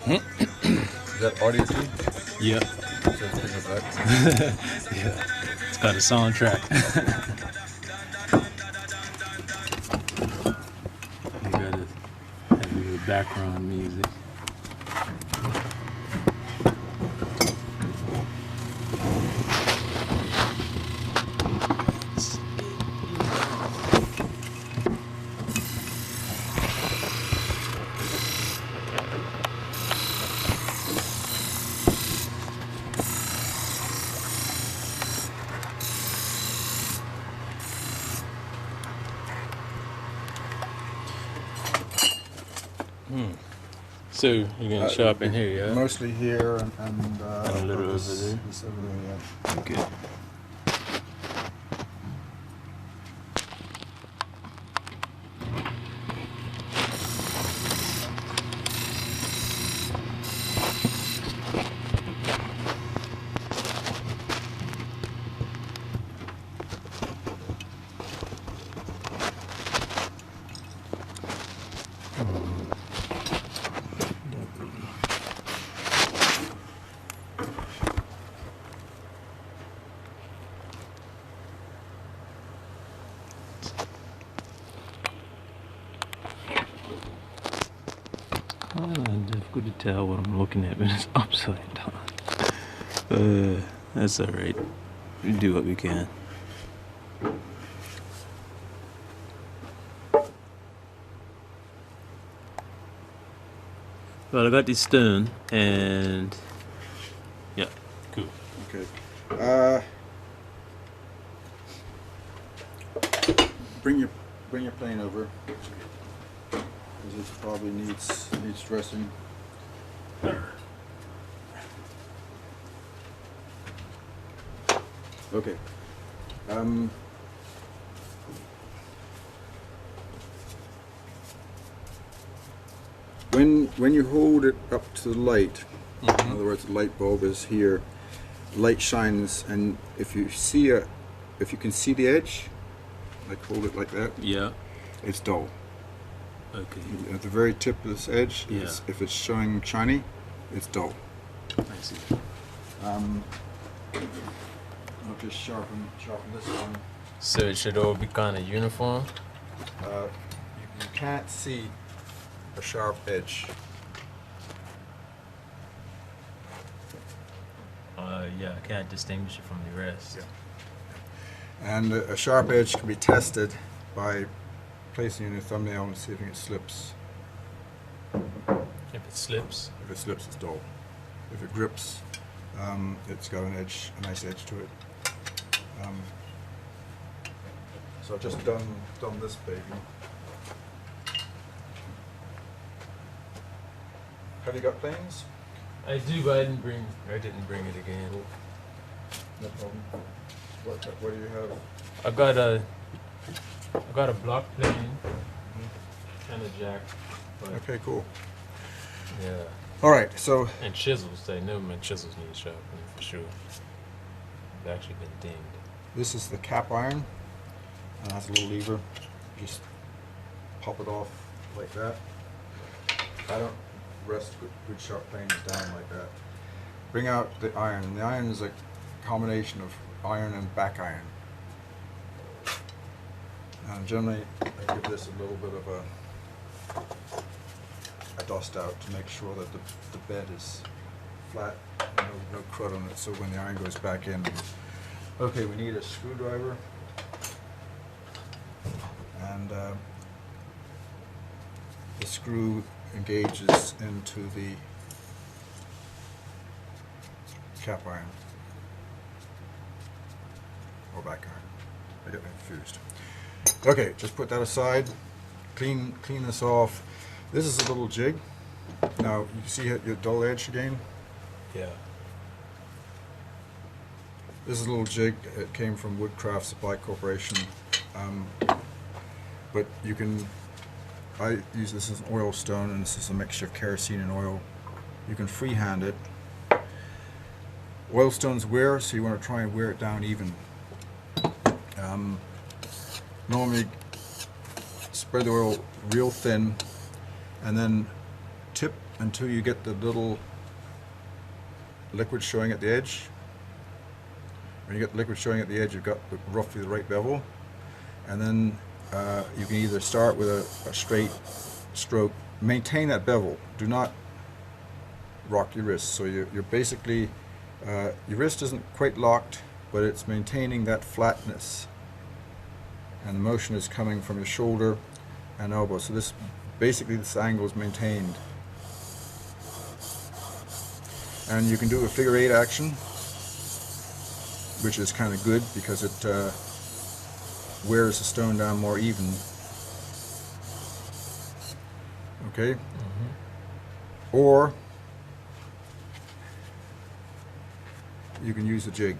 Is that audio too? Yep. So it's picking up that. Yeah. It's got a soundtrack. You gotta have your background music. So you're gonna sharpen here, yeah? Mostly here and a little over there. This over there, yeah. Okay. Difficult to tell what I'm looking at when it's upside down. That's alright. We do what we can. Well, I got this stone and yeah, cool. Okay. Bring your plane over, because it probably needs dressing. Okay. When you hold it up to the light, in other words, the light bulb is here. Light shines, and if you can see the edge, like hold it like that. Yeah. It's dull. Okay. At the very tip of this edge, Yeah. if it's showing shiny, it's dull. I see. I'll just sharpen this one. So it should all be kind of uniform. You can't see a sharp edge. Yeah, I can't distinguish it from the rest. Yeah. And a sharp edge can be tested by placing it in your thumbnail and see if it slips. If it slips. If it slips, it's dull. If it grips, it's got a nice edge to it. So I've just done this baby. Have you got planes? I do, but I didn't bring it again. No problem. What do you have? I've got a block plane and a jack. But Okay, cool. yeah. All right, so And chisels. I know my chisels need sharpening for sure. They've actually been dinged. this is the cap iron, and it has a little lever. Just pop it off like that. I don't rest good sharp planes down like that. Bring out the iron, and the iron is a combination of iron and back iron. And generally, I give this a little bit of a dust out to make sure that the bed is flat, no crud on it, so when the iron goes back in. Okay, we need a screwdriver, and the screw engages into the cap iron, or back iron. I get confused. Okay, just put that aside, clean this off. This is a little jig. Now, you see your dull edge again? Yeah. This is a little jig. It came from Woodcraft Supply Corporation. But you can, I use this as an oil stone, and this is a mixture of kerosene and oil. You can freehand it. Oil stones wear, so you want to try and wear it down even. Normally, spread the oil real thin, and then tip until you get the little liquid showing at the edge. When you get the liquid showing at the edge, you've got roughly the right bevel. And then you can either start with a straight stroke. Maintain that bevel. Do not rock your wrist. So you're basically, your wrist isn't quite locked, but it's maintaining that flatness. And the motion is coming from your shoulder and elbow. So this angle is maintained. And you can do a figure 8 action, which is kind of good because it wears the stone down more even. Okay? Or you can use the jig.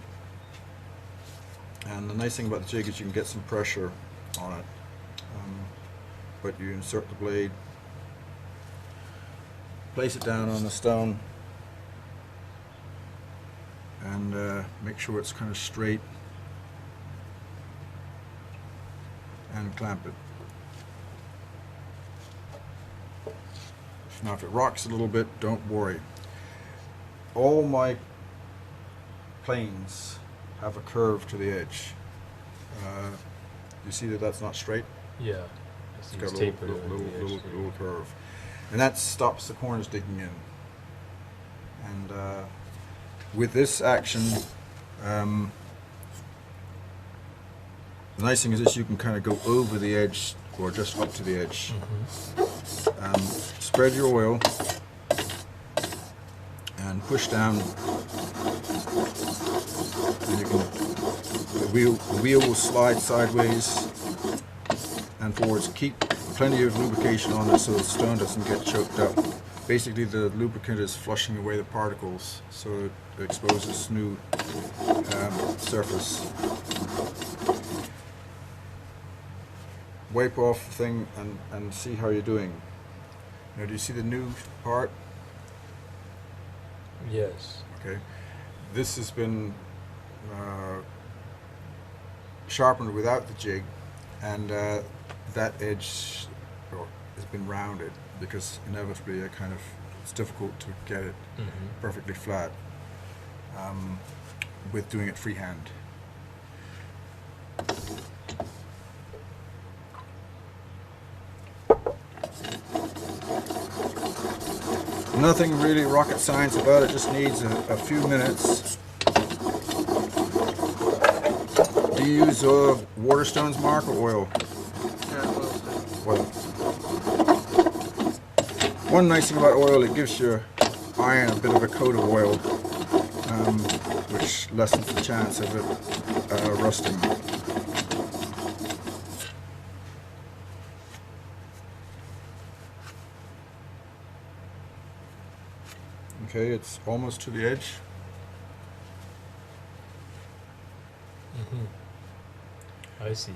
And the nice thing about the jig is you can get some pressure on it. But you insert the blade, place it down on the stone, and make sure it's kind of straight, and clamp it. Now if it rocks a little bit, don't worry. All my planes have a curve to the edge. You see that that's not straight? Yeah. It's got a little curve. And that stops the corners digging in. And with this action, the nice thing is this, you can kind of go over the edge or just up to the edge. Spread your oil and push down, and you can, the wheel will slide sideways and forwards. Keep plenty of lubrication on it so the stone doesn't get choked up. Basically the lubricant is flushing away the particles, so it exposes smooth surface. Wipe off the thing and see how you're doing. Now, do you see the new part? Yes. Okay. This has been sharpened without the jig, and that edge has been rounded because inevitably it's difficult to get it perfectly flat with doing it freehand. Nothing really rocket science about it, just needs a few minutes. Do you use water stones, Mark, or oil? Oil. One nice thing about oil, it gives your iron a bit of a coat of oil, which lessens the chance of it rusting. Okay, it's almost to the edge. I see.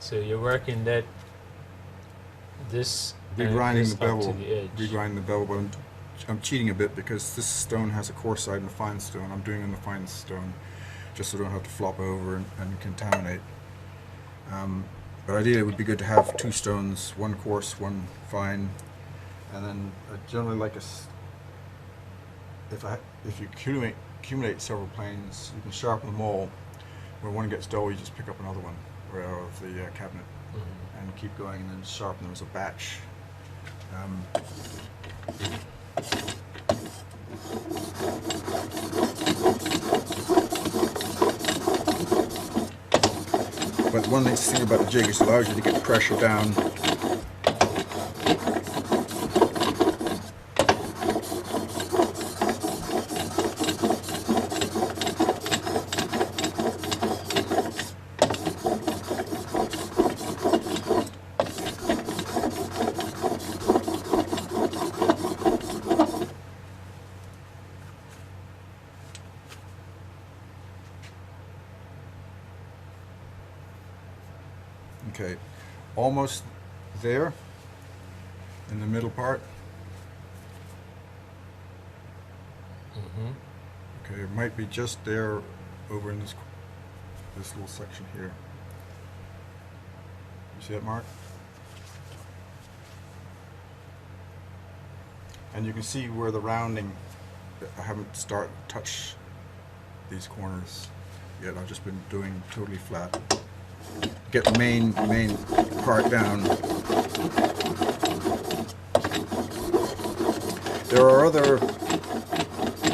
So you're working that this Regrinding the up bevel. to the edge. Regrinding the bevel, but I'm cheating a bit because this stone has a coarse side and a fine stone. I'm doing it on the fine stone just so I don't have to flop over and contaminate. But ideally it would be good to have two stones, one coarse, one fine, and then I generally like if you accumulate several planes, you can sharpen them all. When one gets dull, you just pick up another one out of the cabinet and keep going, and then sharpen them as a batch. But one nice thing about the jig is it allows you to get pressure down. Okay, almost there in the middle part. Okay, it might be just there over in this little section here. You see that, Mark? And you can see where the rounding, I haven't touched these corners yet. I've just been doing totally flat. Get the main part down. There are other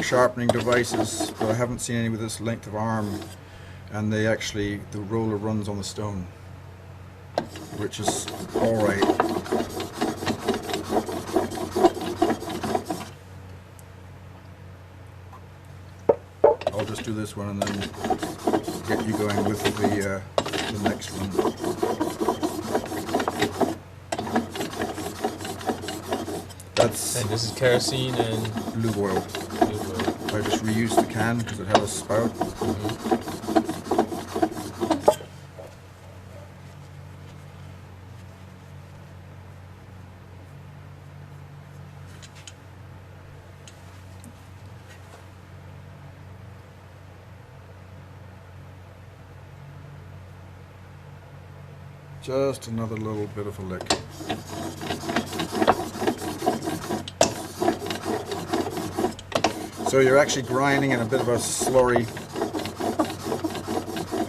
sharpening devices, but I haven't seen any with this length of arm, and the roller runs on the stone, which is alright. I'll just do this one and then get you going with the next one. And this is kerosene and Lube oil. lube oil. I just reused the can because it had a spout. Just another little bit of a lick. So you're actually grinding in a bit of a slurry,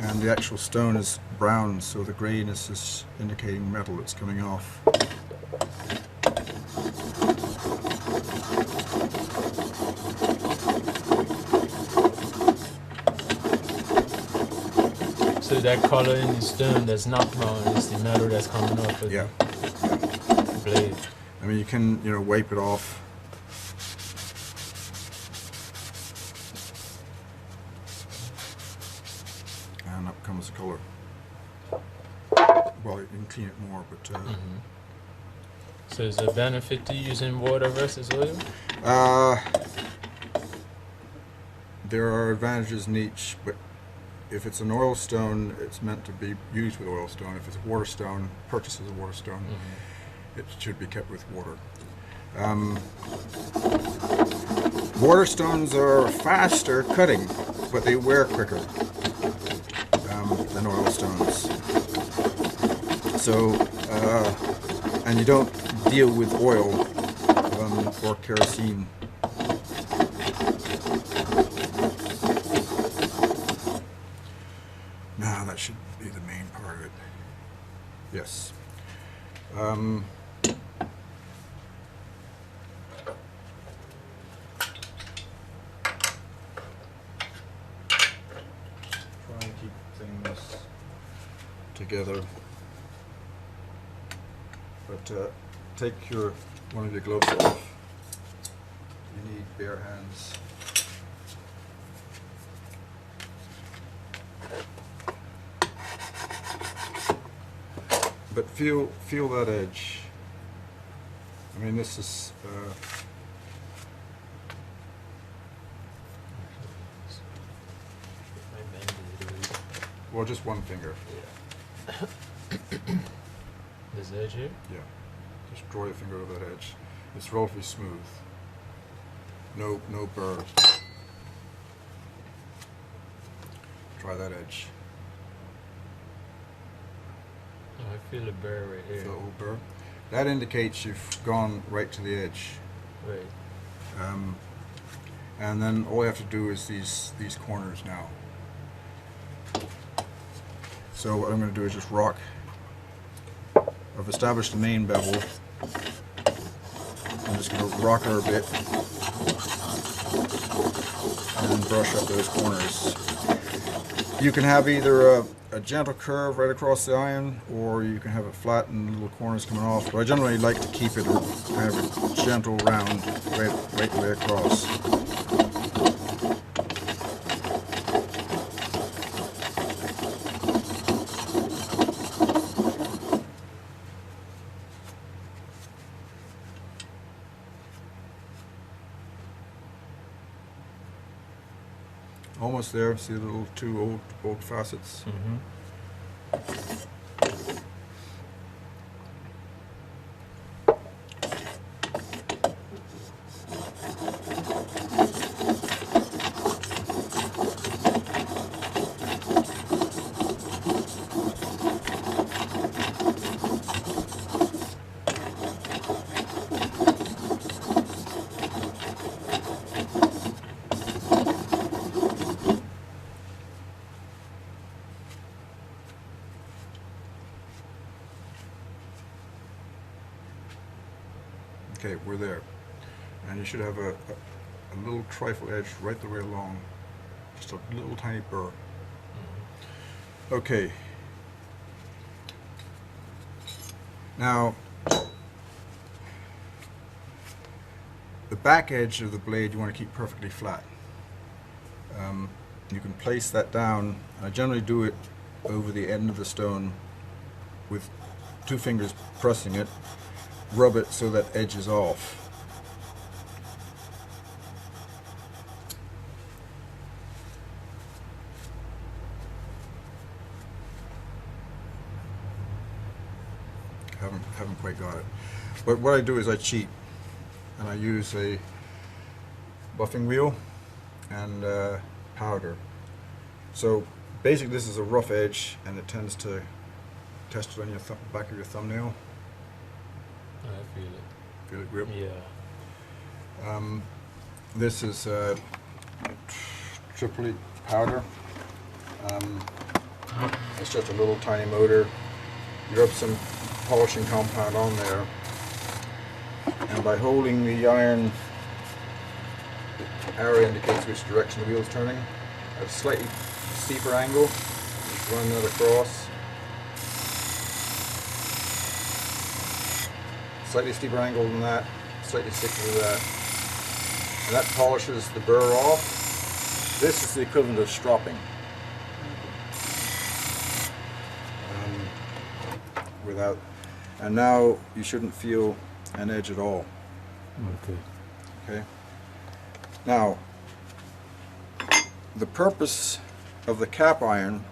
and the actual stone is brown, so the grayness is indicating metal that's coming off. So that color in the stone that's not brown is the metal that's coming off of Yeah. the blade. I mean, you can, wipe it off. And up comes the color. Well, you can clean it more, but So is there a benefit to using water versus oil? There are advantages in each, but if it's an oil stone, it's meant to be used with oil stone. If it's a water stone, purchased as a water stone, it should be kept with water. Water stones are faster cutting, but they wear quicker than oil stones. So, and you don't deal with oil or kerosene. Nah, that should be the main part of it. Yes. Try and keep things together. But take one of your gloves off. You need bare hands. But feel that edge. I mean, this is well, just one finger. This edge here? Yeah. Just draw your finger over that edge. It's relatively smooth. No burr. Try that edge. Oh, I feel a burr right here. Feel a little burr. That indicates you've gone right to the edge. Right. And then all you have to do is these corners now. So what I'm going to do is just rock. I've established the main bevel. I'm just going to rock her a bit and brush up those corners. You can have either a gentle curve right across the iron, or you can have it flat and little corners coming off. But I generally like to keep it kind of a gentle round right the way across. Almost there. See the little two old facets. Okay, we're there. And you should have a little trifle edge right the way along. Just a little tiny burr. Okay. Now, the back edge of the blade you want to keep perfectly flat. You can place that down. I generally do it over the end of the stone with 2 fingers pressing it. Rub it so that edge is off. Haven't quite got it. But what I do is I cheat, and I use a buffing wheel and powder. So basically this is a rough edge, and it tends to test it on your back of your thumbnail. I feel it. Feel it grip? Yeah. This is triplet powder. It's just a little tiny motor. You rub some polishing compound on there, and by holding the iron, the arrow indicates which direction the wheel is turning. At a slightly steeper angle, just run that across. Slightly steeper angle than that, slightly stickier than that. And that polishes the burr off. This is the equivalent of stropping. Without, and now you shouldn't feel an edge at all. Okay. Okay. Now, the purpose of the cap iron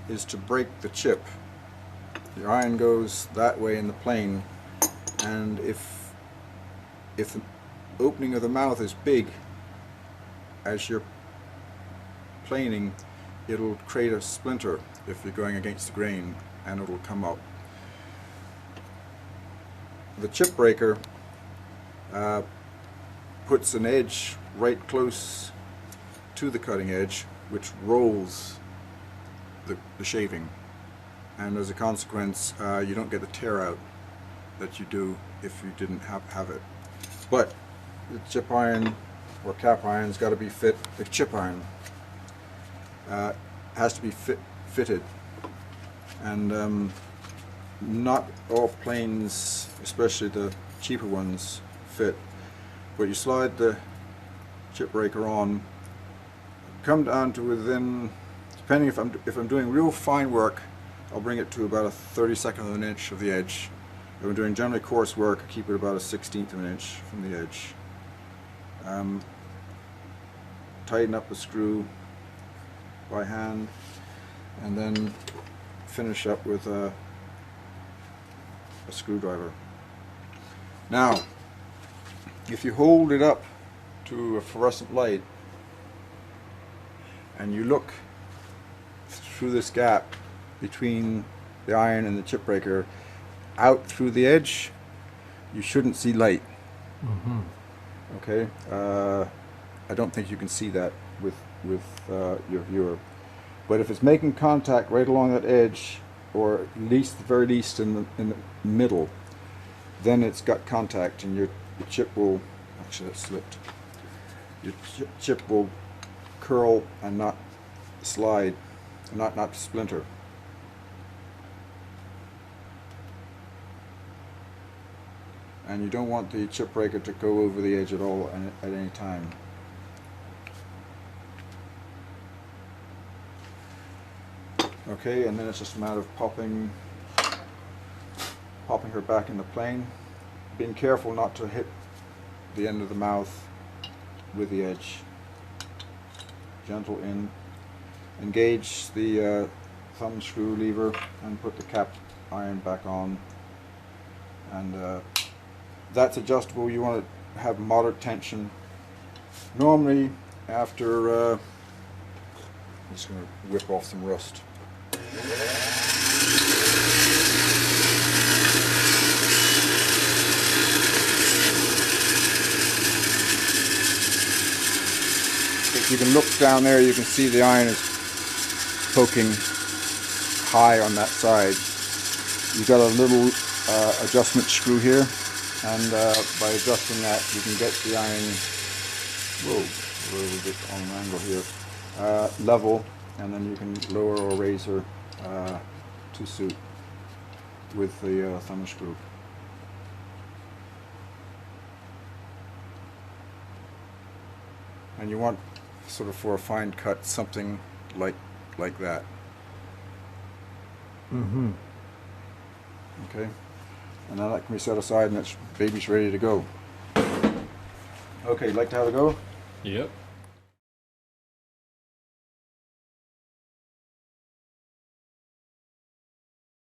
is to break the chip. The iron goes that way in the plane, and if the opening of the mouth is big as you're planing, it'll create a splinter if you're going against the grain, and it'll come up. The chip breaker puts an edge right close to the cutting edge, which rolls the shaving, and as a consequence you don't get the tear out that you do if you didn't have it. But the chip iron or cap iron's got to be fit. The chip iron has to be fitted, and not all planes, especially the cheaper ones, fit. But you slide the chip breaker on, come down to within, depending if I'm doing real fine work, I'll bring it to about a 32nd of an inch of the edge. If I'm doing generally coarse work, I keep it about a 16th of an inch from the edge. Tighten up the screw by hand, and then finish up with a screwdriver. Now, if you hold it up to a fluorescent light and you look through this gap between the iron and the chip breaker out through the edge, you shouldn't see light. Mm-hmm. Okay, I don't think you can see that with your viewer, but if it's making contact right along that edge, or at least, the very least, in the middle, then it's got contact, and your chip will, actually that slipped, your chip will curl and not slide, not splinter. And you don't want the chip breaker to go over the edge at all at any time. Okay, and then it's just a matter of popping her back in the plane, being careful not to hit the end of the mouth with the edge. Gentle in. Engage the thumb screw lever and put the cap iron back on. And that's adjustable. You want to have moderate tension. Normally, after I'm just going to whip off some rust. If you can look down there, you can see the iron is poking high on that side. You've got a little adjustment screw here. And by adjusting that, you can get the iron, whoa, a little bit on an angle here, level, and then you can lower or raise her to suit with the thumb screw. And you want, sort of for a fine cut, something like that. Mm-hmm. Okay, and now that can be set aside, and that baby's ready to go. Okay, like to have a go? Yep.